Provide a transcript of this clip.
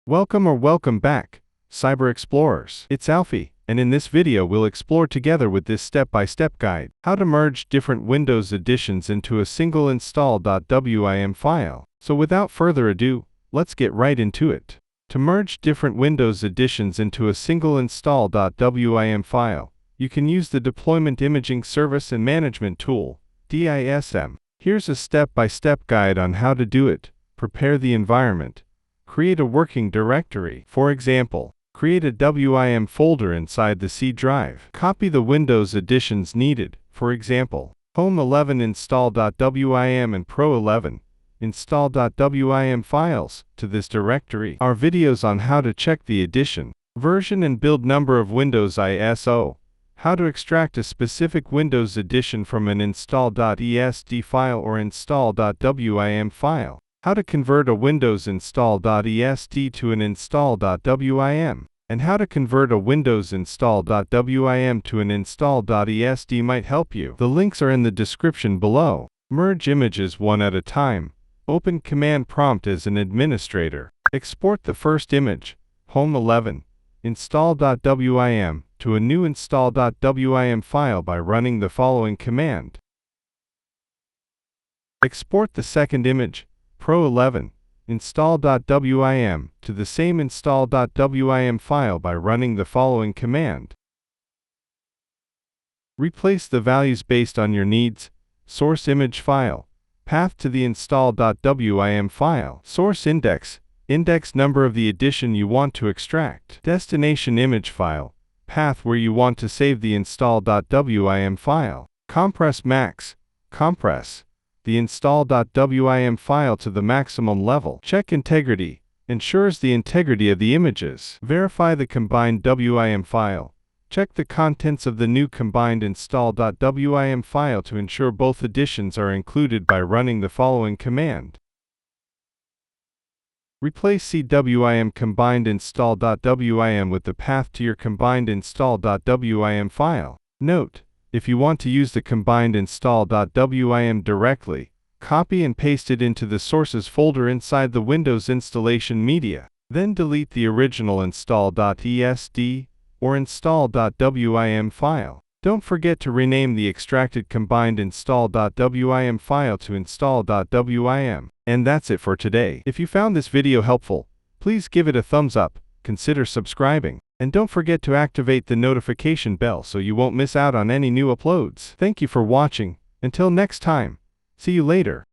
Welcome back, Cyber Explorers. It's Alfie, and in this video we'll explore together with this step-by-step guide how to merge different Windows editions into a single install.wim file. So without further ado, let's get right into it. To merge different Windows editions into a single install.wim file, you can use the Deployment Imaging Service and Management tool, DISM. Here's a step-by-step guide on how to do it. Prepare the environment. Create a working directory. For example, create a WIM folder inside the C drive. Copy the Windows editions needed. For example, Home 11 install.wim and Pro 11 install.wim files to this directory. Our videos on how to check the edition, version and build number of Windows ISO, how to extract a specific Windows edition from an install.esd file or install.wim file, how to convert a Windows install.esd to an install.wim, and how to convert a Windows install.wim to an install.esd might help you. The links are in the description below. Merge images one at a time. Open Command Prompt as an administrator. Export the first image, Home 11 install.wim, to a new install.wim file by running the following command. Export the second image, Pro 11 install.wim, to the same install.wim file by running the following command. Replace the values based on your needs. Source image file, path to the install.wim file. Source index, index number of the edition you want to extract. Destination image file, path where you want to save the install.wim file. Compress max, compress the install.wim file to the maximum level. Check integrity, ensures the integrity of the images. Verify the combined WIM file. Check the contents of the new combined install.wim file to ensure both editions are included by running the following command. Replace CWIM combined install.wim with the path to your combined install.wim file. Note: if you want to use the combined install.wim directly, copy and paste it into the sources folder inside the Windows installation media. Then delete the original install.esd or install.wim file. Don't forget to rename the extracted combined install.wim file to install.wim. And that's it for today. If you found this video helpful, please give it a thumbs up, consider subscribing, and don't forget to activate the notification bell so you won't miss out on any new uploads. Thank you for watching. Until next time, see you later.